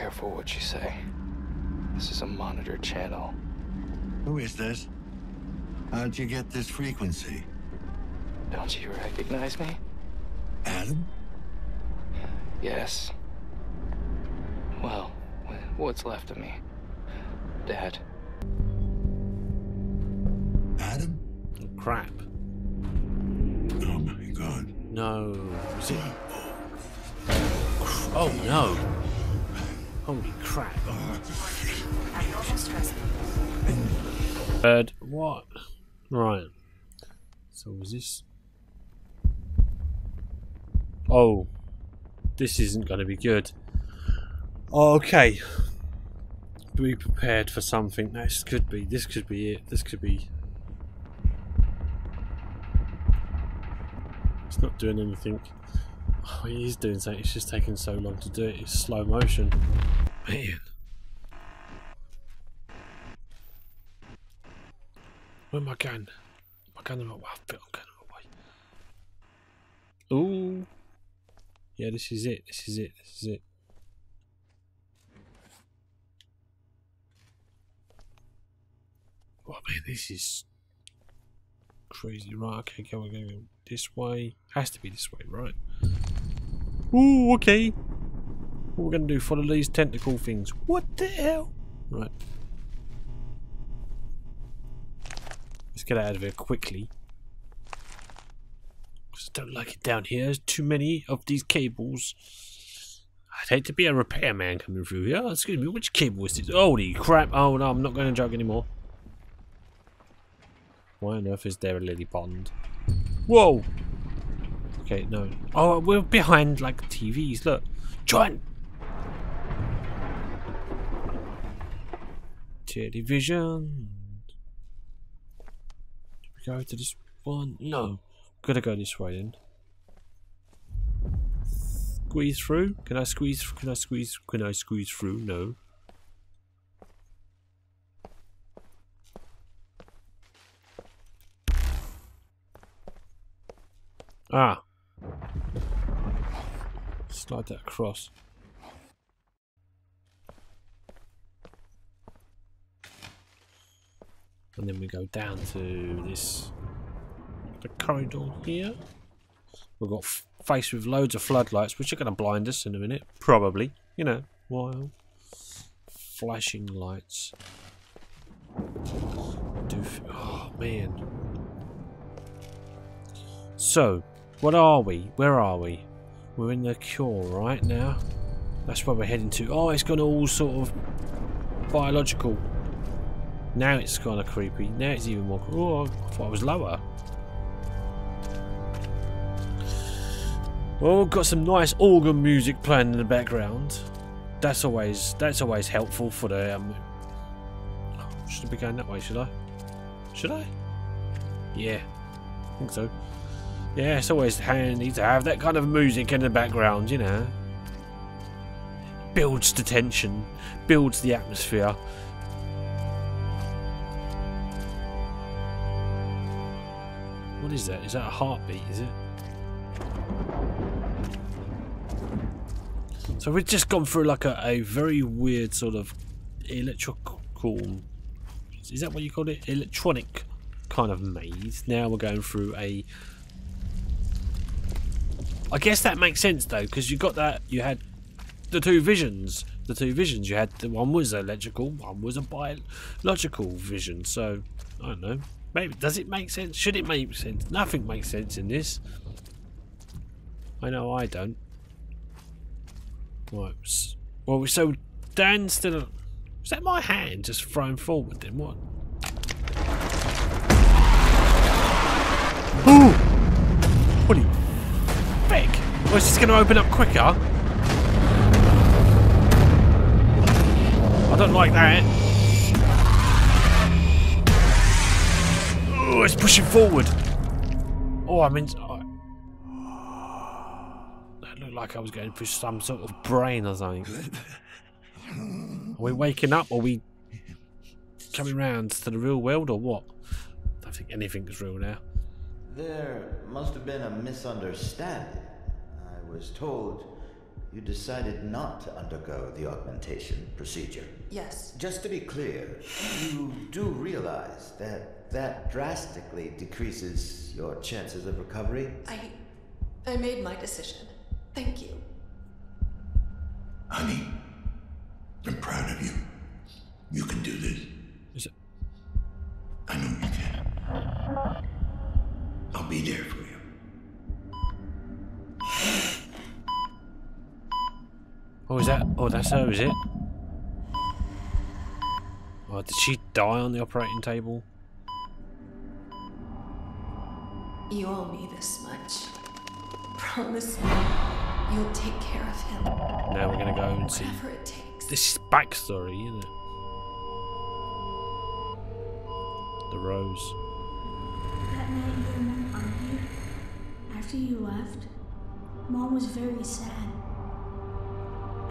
careful what you say. This is a monitored channel. Who is this? How'd you get this frequency? Don't you recognize me? Adam? Yes. Well, what's left of me? Dad. Adam? Crap. Oh my god. No. Is it? Oh no. Holy crap. Bird. What? Right. So was this? Oh. This isn't going to be good. Oh, okay. Be prepared for something. This could be it. This could be. It's not doing anything. Oh, he is doing something. It's just taking so long to do it. It's slow motion. Man. Where am I going? Am I going the right way? I bet I'm going the right way. Ooh. Yeah, this is it. This is it. This is it. Oh man, this is crazy. Right, okay, go this way. Has to be this way, right? Ooh, okay. What we're gonna do? Follow these tentacle things. What the hell? Right. Let's get out of here quickly. Just don't like it down here. There's too many of these cables. I'd hate to be a repairman coming through here. Oh, excuse me, which cable is this? Holy crap. Oh no, I'm not going to jog anymore. Why on earth is there a lily pond? Whoa! Okay, no. Oh, we're behind like TVs. Look. Giant! Television. Did we go to this one? No. Gotta go this way then. Squeeze through? Can I squeeze through? No. Ah. Slide that across. And then we go down to this, the corridor here. We've got faced with loads of floodlights, which are going to blind us in a minute, probably. You know, while flashing lights. Oh man. So, what are we? Where are we? We're in the cure right now. That's where we're heading to. Oh, it's gone all sort of biological. Now it's kind of creepy. Now it's even more. Oh, I thought I was lower. Oh, got some nice organ music playing in the background. That's always helpful for the. Should I be going that way? Should I? Should I? Yeah, I think so. Yeah, it's always handy to have that kind of music in the background, you know. Builds the tension, builds the atmosphere. What is that? Is that a heartbeat, is it? So we've just gone through like a very weird sort of electrical... Is that what you call it? Electronic kind of maze. Now we're going through a... I guess that makes sense though, because you got that, you had the two visions. The two visions you had, one was electrical, one was a biological vision. So, I don't know. Maybe, does it make sense? Should it make sense? Nothing makes sense in this. I know I don't. Right. Well, so Dan's still... Is that my hand just thrown forward then? What? Ooh! What are you... Frick! Well, is this going to open up quicker? I don't like that. Oh, it's pushing forward. Oh, I mean... That looked like I was going through some sort of brain or something. Are we waking up? Or are we coming round to the real world or what? I don't think anything's real now. There must have been a misunderstanding. I was told you decided not to undergo the augmentation procedure. Yes. Just to be clear, you do realize that that drastically decreases your chances of recovery? I made my decision. Thank you. Honey, I'm proud of you. You can do this. Is it? I know you can. I'll be there for you. Oh, is that? Oh, that's her, is it? Oh, did she die on the operating table? You owe me this much. Promise me you'll take care of him. Now we're gonna go and see. Whatever it takes. This is backstory, isn't it? The rose. That night you and Mom argued. After you left, Mom was very sad.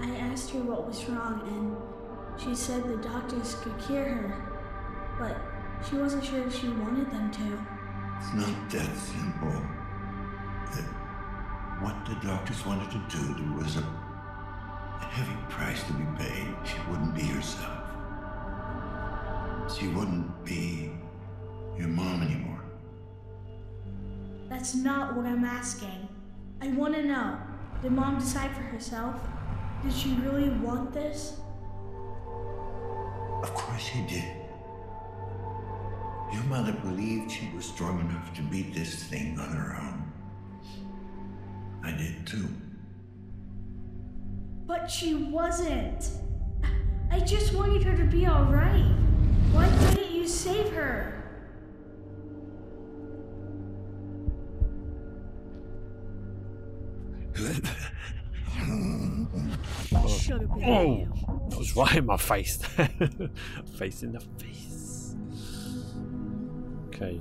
I asked her what was wrong, and she said the doctors could cure her, but she wasn't sure if she wanted them to. It's not that simple. What the doctors wanted to do, there was a heavy price to be paid. She wouldn't be herself. She wouldn't be your mom anymore. That's not what I'm asking. I want to know, did Mom decide for herself? Did she really want this? Of course she did. Your mother believed she was strong enough to beat this thing on her own. I did too. But she wasn't. I just wanted her to be alright. Why couldn't you save her? Should have been you. That was right in my face. Face in the face. Okay.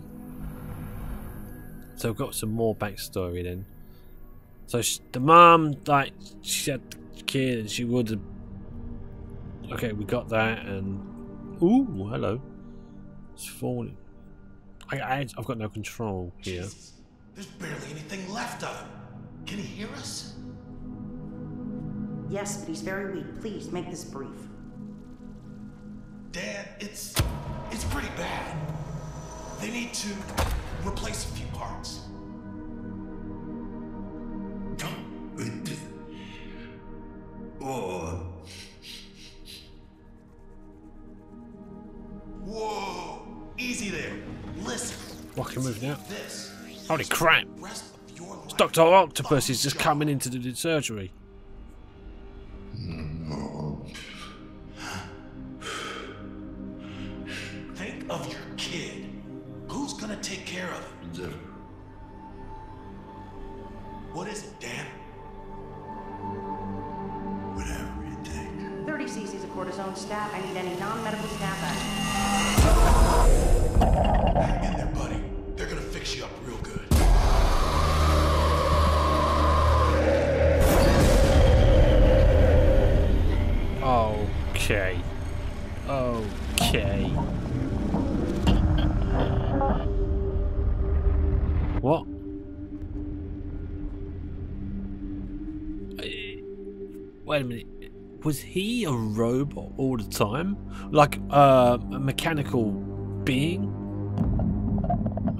So we've got some more backstory then. So the mom, like, she had the kid and she would have... Okay, we got that and... Ooh, hello. It's falling. I've got no control here. Jesus. There's barely anything left of him. Can he hear us? Yes, but he's very weak. Please, make this brief. Dad, it's pretty bad. They need to replace a few parts. Oh. Whoa! Easy there. Listen. What can move now? This. Holy crap! Rest of your life. Dr. Octopus is just coming into the surgery. No. Think of your kid. Who's gonna take care of him? What is it, Dan? Whatever it takes. 30 cc's of cortisone stat. I need any non-medical staff action. Hang in there, buddy. They're gonna fix you up real good. Okay. Okay. What? Wait a minute. Was he a robot all the time? Like a mechanical being?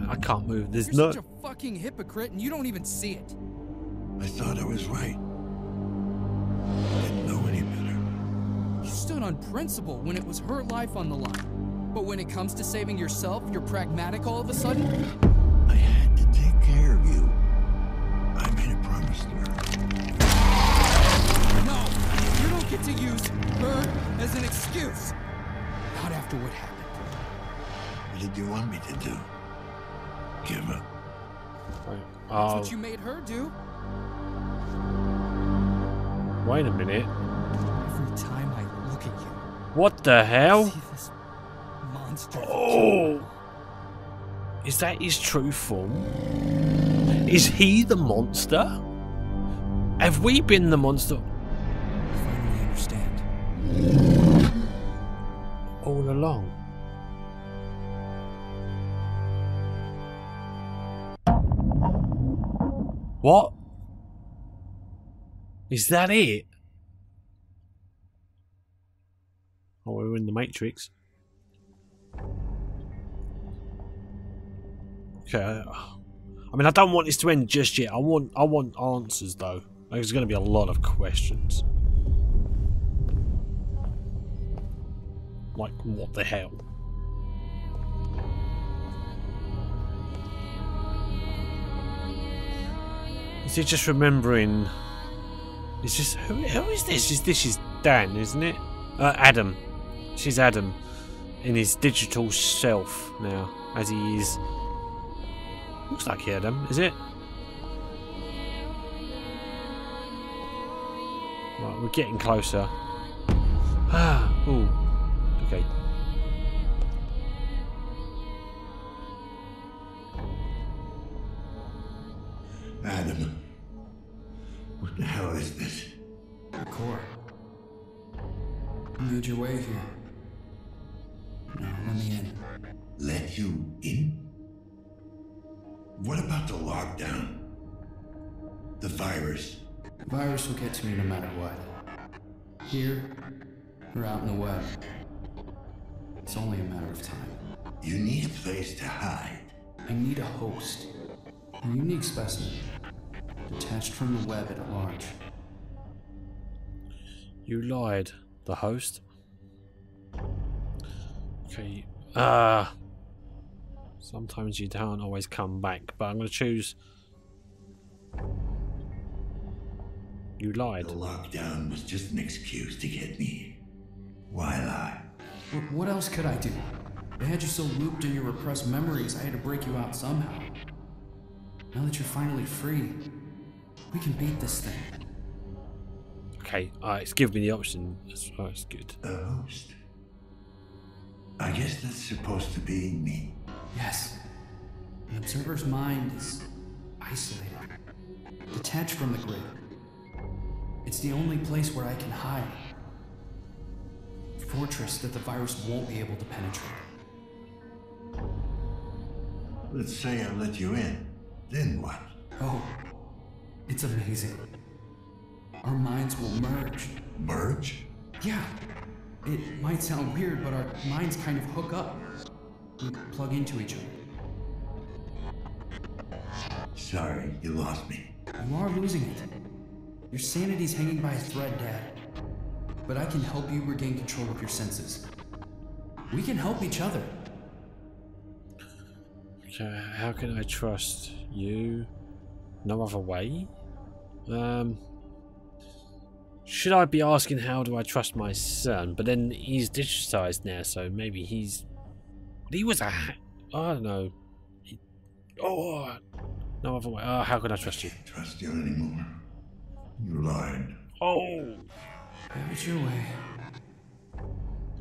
I can't move. There's You're no... such a fucking hypocrite and you don't even see it. I thought I was right. Didn't know any better. You stood on principle when it was her life on the line. But when it comes to saving yourself, you're pragmatic all of a sudden? I had to take care of you. I made a promise to her. No, you don't get to use her as an excuse. Not after what happened. What did you want me to do? Give up? That's what you made her do. Wait a minute. Every time I look at you, What the I hell? see this monster. Oh! Is that his true form? Is he the monster? Have we been the monster I finally understand. all along? What? Is that it? Oh, we're in the Matrix. Okay. I mean, I don't want this to end just yet. I want answers though. There's going to be a lot of questions. Like, what the hell? Is he just remembering? Is this who is this? This is Dan, isn't it? Adam. She's Adam in his digital self now, as he is. Looks like Adam, is it? Right, we're getting closer. Ah, ooh. Okay. Adam, what the hell is this? The core. You made your way here. Now let me in. Let you in? What about the lockdown? The virus? The virus will get to me no matter what. Here, or out in the web. It's only a matter of time. You need a place to hide. I need a host. A unique specimen. Detached from the web at large. You lied. The host? Okay. Sometimes you don't always come back, but I'm going to choose. You lied. The lockdown was just an excuse to get me. Why lie? What else could I do? They had you so looped in your repressed memories, I had to break you out somehow. Now that you're finally free, we can beat this thing. Okay, it's given me the option. That's good. A host? I guess that's supposed to be me. Yes. The observer's mind is isolated, detached from the grid. It's the only place where I can hide. A fortress that the virus won't be able to penetrate. Let's say I let you in. Then what? Oh, it's amazing. Our minds will merge. Merge? Yeah. It might sound weird, but our minds kind of hook up. We plug into each other. Sorry, you lost me. You are losing it. Your sanity's hanging by a thread, Dad. But I can help you regain control of your senses. We can help each other. Okay, how can I trust you? No other way? Should I be asking how do I trust my son? But then he's digitized now, so maybe he was I don't know. No other way. How can I trust you? I can't trust you anymore. You lied. Oh. Have it your way.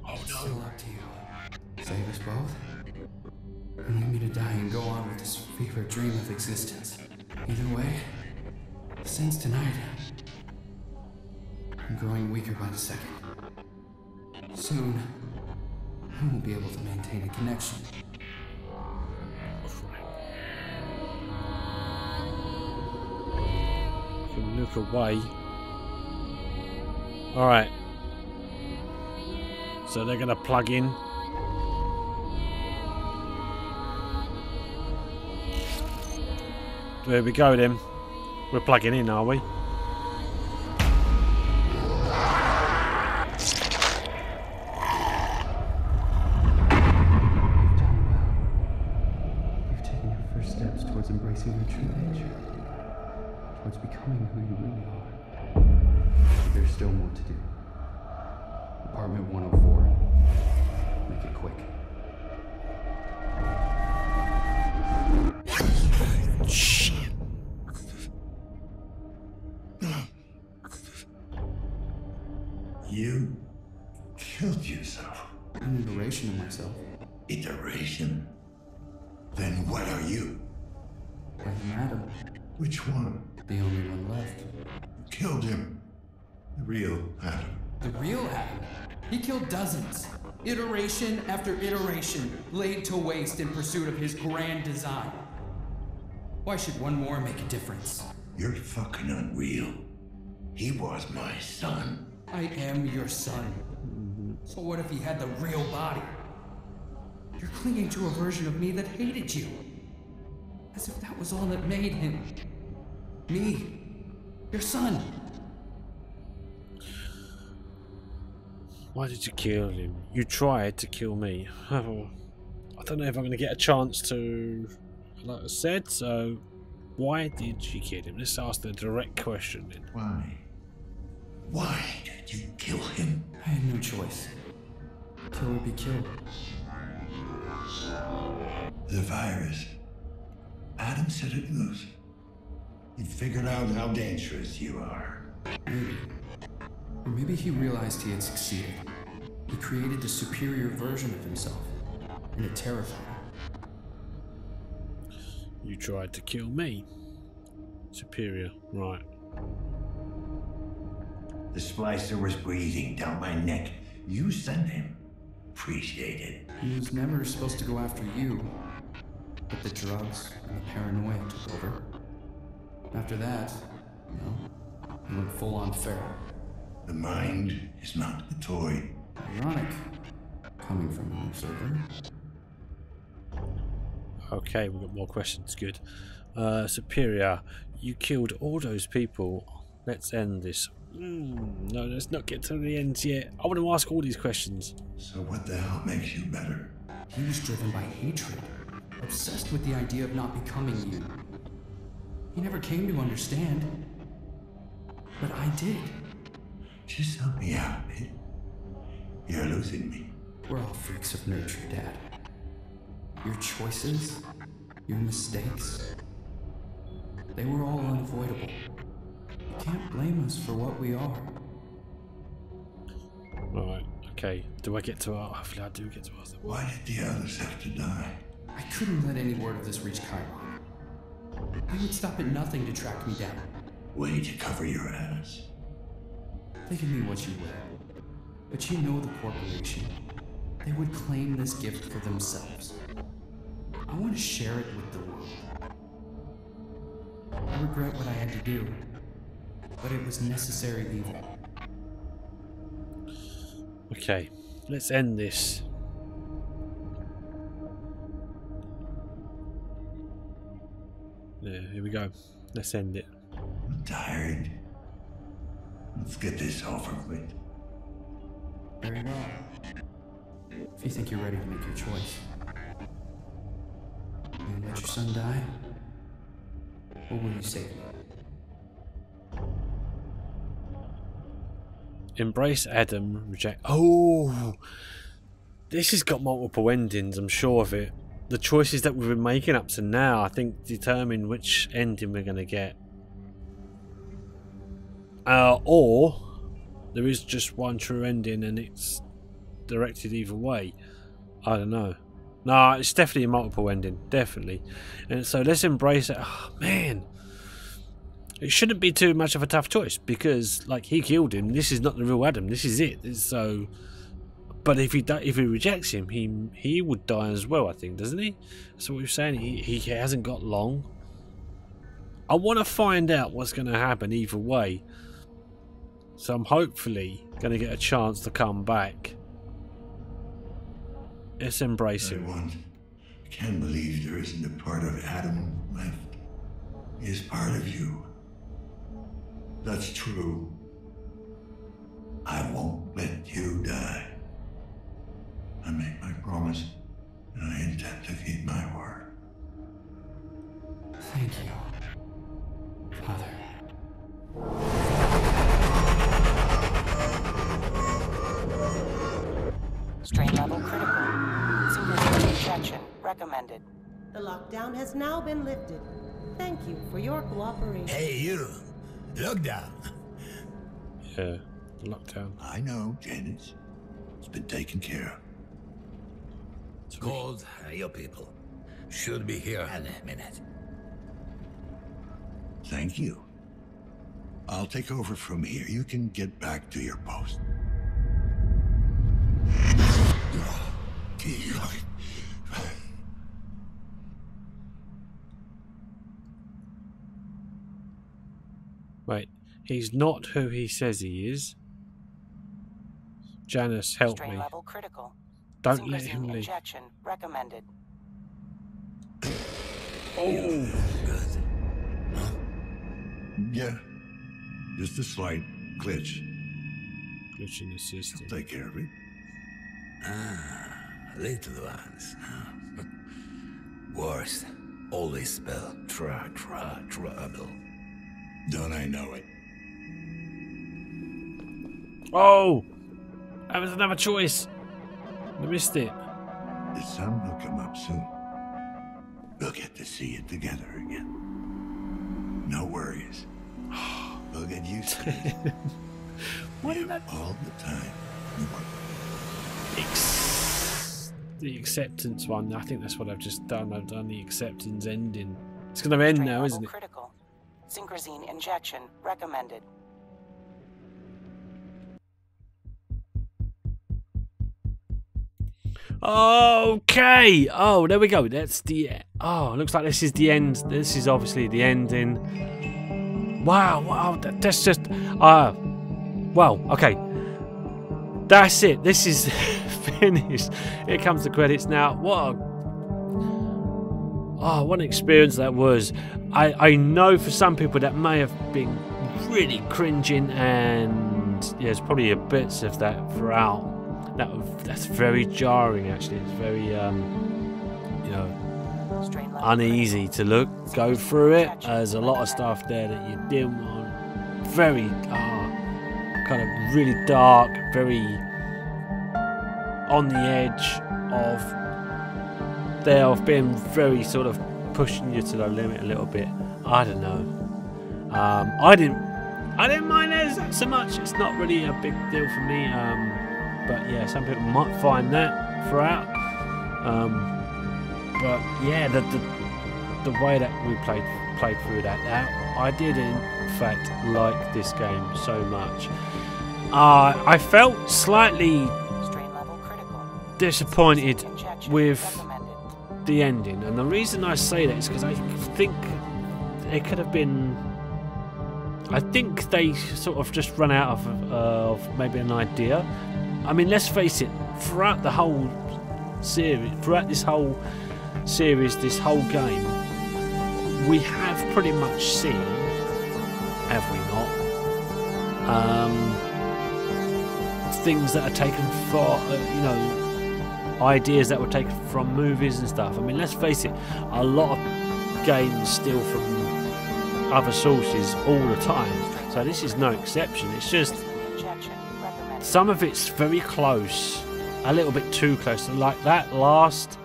Oh It's no. still up to you. Save us both? Or leave me to die and go on with this fever dream of existence. Either way, since tonight, I'm growing weaker by the second. Soon, I won't be able to maintain a connection. Can look away. Alright. So they're gonna plug in. There we go then. We're plugging in, are we? You've taken your first steps towards embracing your true nature. Towards becoming who you really are. There's still more to do. Apartment 104. Make it quick. Shit. You killed yourself. An iteration of myself. Iteration? Then what are you? I'm Adam. Which one? The only one left. Killed him. The real Adam. The real Adam? He killed dozens. Iteration after iteration, laid to waste in pursuit of his grand design. Why should one more make a difference? You're fucking unreal. He was my son. I am your son. So what if he had the real body? You're clinging to a version of me that hated you. As if that was all that made him. Me. Your son. Why did you kill him? You tried to kill me. I don't know if I'm going to get a chance to, like I said, so why did you kill him? Let's ask the direct question then. Why? Why did you kill him? I had no choice. Kill or be killed. The virus. Adam set it loose. He figured out how dangerous you are. Maybe. Or maybe he realized he had succeeded. He created a superior version of himself, and it terrified him. You tried to kill me. Superior, right. The splicer was breathing down my neck. You sent him. Appreciate it. He was never supposed to go after you, but the drugs and the paranoia took over. After that, he went full on feral. The mind is not a toy. Ironic, coming from an observer. Okay, we've got more questions, good. Superior, you killed all those people. Let's end this. No, let's not get to the end yet. I want to ask all these questions. So what the hell makes you better? He was driven by hatred, obsessed with the idea of not becoming you. He never came to understand. But I did. Just help me out, man. You're losing me. We're all freaks of nature, Dad. Your choices, your mistakes, they were all unavoidable. You can't blame us for what we are. Right, okay. Do I get to ask? Hopefully I do get to ask them. Why did the others have to die? I couldn't let any word of this reach Chiron. I would stop at nothing to track me down. Way to cover your ass. Think of me what you will. But you know the corporation. They would claim this gift for themselves. I want to share it with the world. I regret what I had to do, but it was necessary evil. Okay, let's end this. Yeah, here we go. Let's end it. I'm tired. Let's get this over with. Very well. If you think you're ready to make your choice. Will you let your son die? Or will you save me? Embrace Adam, reject. Oh! This has got multiple endings, I'm sure of it. The choices that we've been making up to now, I think, determine which ending we're going to get. Or there is just one true ending and it's directed either way. I don't know. No, it's definitely a multiple ending, definitely. And so let's embrace it. Oh, man, it shouldn't be too much of a tough choice because, like, he killed him. This is not the real Adam. This is it. So, but if he rejects him, he would die as well. I think, doesn't he? That's what we're saying. He hasn't got long. I want to find out what's going to happen either way. So I'm hopefully going to get a chance to come back. Let's embrace him. I can't believe there isn't a part of Adam left. He is part of you. That's true. I won't let you die. I make my promise, and I intend to keep my word. Thank you, Father. Strain level critical. Significant injection recommended. The lockdown has now been lifted. Thank you for your cooperation. Hey, you. Look down. Yeah, lockdown. I know, Janice. It's been taken care of. Called your people. Should be here in a minute. Thank you. I'll take over from here. You can get back to your post. Wait, He's not who he says he is. Janice, help Strain me. level critical. Don't let him Synchrosine leave. injection recommended. Oh. Yeah. Just a slight glitch. Glitch in the system. Take care of it. Ah, little ones. Worst. Always spell trouble. Don't I know it? Oh! That was another choice. I missed it. The sun will come up soon. We'll get to see it together again. No worries. We'll get used to it. What did that? All the time. The acceptance one. I think that's what I've just done. I've done the acceptance ending. It's going to end now, isn't it? Critical. Synchrosine injection recommended. Okay. Oh, there we go. That's the. Oh, looks like this is the end. This is obviously the ending. Wow. Wow. That's just. Well. Okay. That's it. This is finished. Here comes the credits now. What an experience that was. I know for some people that may have been really cringing, and yeah, there's probably a bits of that throughout. That's very jarring, actually. It's very you know, uneasy to go through it. There's a lot of stuff there that you didn't want. Very kind of really dark, very on the edge of being very sort of pushing you to the limit a little bit. I don't know. I didn't mind it so much. It's not really a big deal for me. But yeah, some people might find that throughout. But yeah, the way that we played through that, I did in fact like this game so much. I felt slightly disappointed with the ending, and the reason I say that is because I think it could have been. I think they sort of just run out of maybe an idea. I mean, let's face it. Throughout the whole series, this whole game, we have pretty much seen, have we not? Things that are taken for, ideas that were taken from movies and stuff. I mean, let's face it, a lot of games steal from other sources all the time, so this is no exception. It's just some of it's very close, a little bit too close, like that last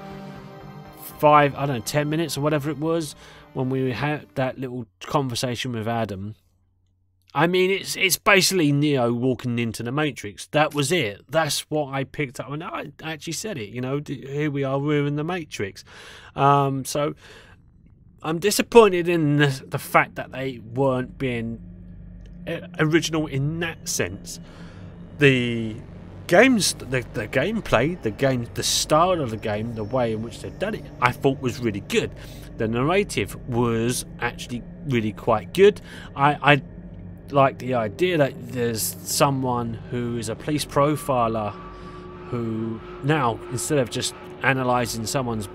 10 minutes or whatever it was when we had that little conversation with Adam. I mean, it's basically Neo walking into the Matrix. That was it. That's what I picked up. And I actually said it, here we are, we're in the Matrix. So I'm disappointed in the fact that they weren't being original in that sense. The games, the gameplay, the style of the game, the way in which they've done it, I thought was really good. The narrative was actually really quite good. I like the idea that there's someone who is a police profiler who now, instead of just analysing someone's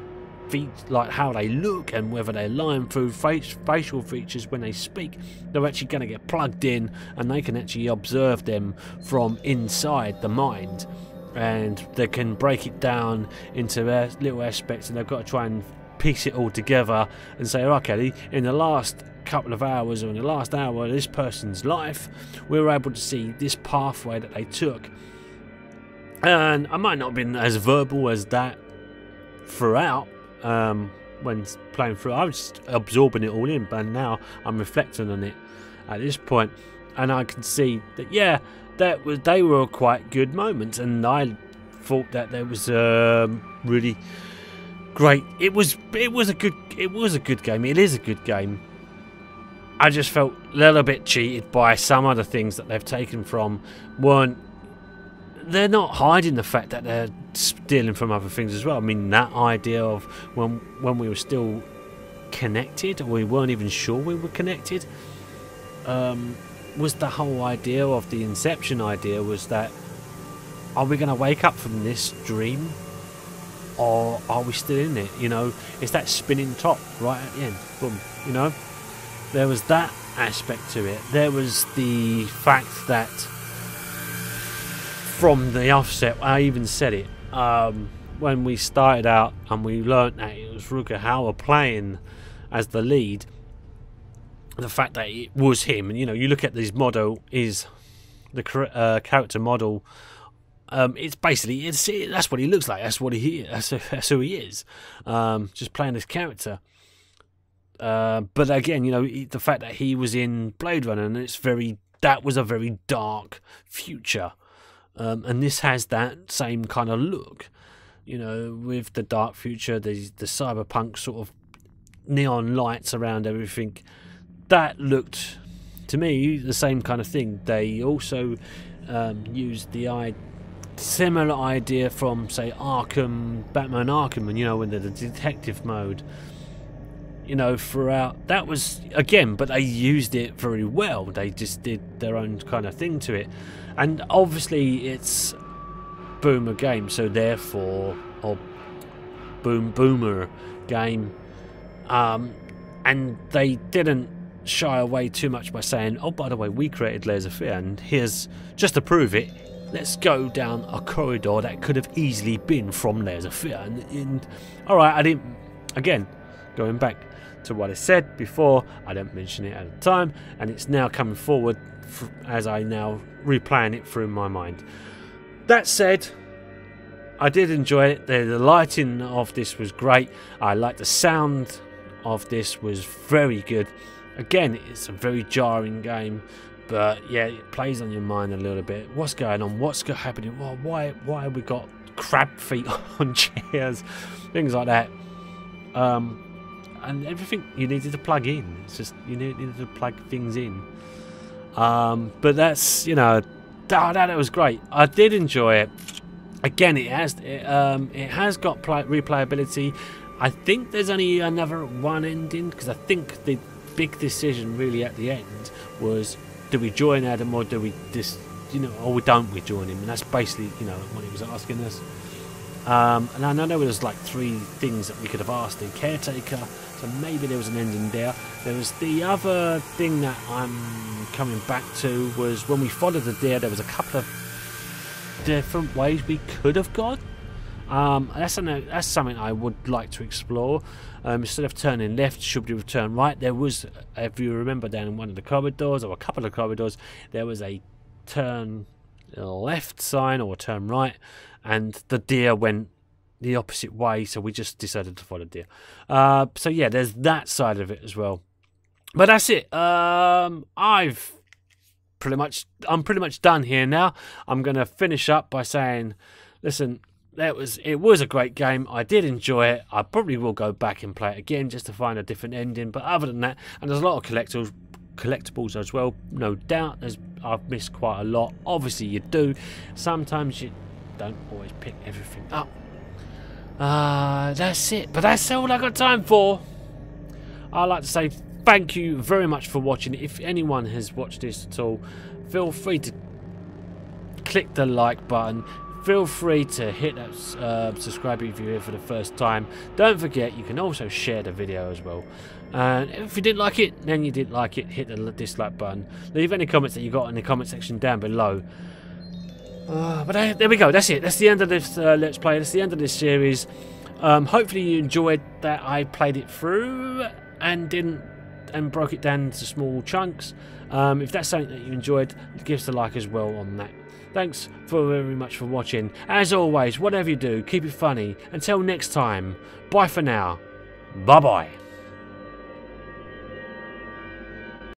feet, like how they look and whether they're lying through facial features when they speak, they're actually going to get plugged in and they can actually observe them from inside the mind, and they can break it down into little aspects, and they've got to try and piece it all together and say, okay, in the last couple of hours or in the last hour of this person's life, we were able to see this pathway that they took. And I might not have been as verbal as that throughout when playing through. I was just absorbing it all in, but now I'm reflecting on it at this point, and I can see that they were quite good moments, and I thought that there was really great. It was a good game. It is a good game. I just felt a little bit cheated by some other things that they've taken from. They're not hiding the fact that they're stealing from other things as well. I mean, that idea of when we were still connected, or we weren't even sure we were connected. was the whole idea of the Inception idea, was that are we going to wake up from this dream, or are we still in it? You know, it's that spinning top right at the end. Boom. You know, there was that aspect to it. There was the fact that from the offset, I even said it when we started out and we learnt that it was Rutger Hauer playing as the lead. The fact that it was him, and you know, you look at this model, is the character model. It's basically that's what he looks like. That's what he is. That's who he is. Just playing this character. But again, you know, the fact that he was in Blade Runner, and that was a very dark future, and this has that same kind of look. You know, with the dark future, the cyberpunk sort of neon lights around everything. That looked to me the same kind of thing. They also used the similar idea from, say, Batman Arkham, and you know, in the detective mode. You know, throughout, that was again, but they used it very well. They just did their own kind of thing to it, and obviously it's Boomer game, so therefore, or Boomer game, and they didn't shy away too much by saying, oh, by the way, we created Layers of Fear, and here's, just to prove it, let's go down a corridor that could have easily been from Layers of Fear. And alright, I didn't, again, going back to what I said before, I didn't mention it at the time, and it's now coming forward as I now replan it through my mind. That said, I did enjoy it. The lighting of this was great. I like the sound of this was very good. Again, it's a very jarring game, but yeah, it plays on your mind a little bit. What's going on? What's happening? Well, why have we got crab feet on chairs? Things like that. And everything you needed to plug in. It's just you needed to plug things in. But that's, you know, that was great. I did enjoy it. Again, it has got replayability. I think there's only another one ending, because I think the big decision really at the end was, do we join Adam, or do we just, you know, or don't we join him? And that's basically, you know, what he was asking us. And I know there was like 3 things that we could have asked the caretaker, so maybe there was an ending there. There was the other thing that I'm coming back to, was when we followed the deer, there was a couple of different ways we could have gone. That's something I would like to explore. Instead of turning left, should we have turned right? There was, if you remember, down in one of the corridors, or a couple of corridors, there was a turn left sign or turn right, and the deer went the opposite way, so we just decided to follow deer. So yeah, there's that side of it as well. But that's it. I'm pretty much done here now. I'm going to finish up by saying, listen, it was a great game. I did enjoy it. I probably will go back and play it again just to find a different ending. But other than that, and there's a lot of collectibles as well, no doubt. I've missed quite a lot. Obviously you do. Sometimes you don't always pick everything up. That's it. But that's all I got time for. I'd like to say thank you very much for watching. If anyone has watched this at all, feel free to click the like button. Feel free to hit that subscribe if you're here for the first time. Don't forget, you can also share the video as well. And if you didn't like it, then you didn't like it, hit the dislike button. Leave any comments that you got in the comment section down below. But there we go, that's it. That's the end of this Let's Play. That's the end of this series. Hopefully you enjoyed that I played it through and broke it down into small chunks. If that's something that you enjoyed, give us a like as well on that. Thanks very much for watching. As always, whatever you do, keep it funny. Until next time, bye for now. Bye-bye.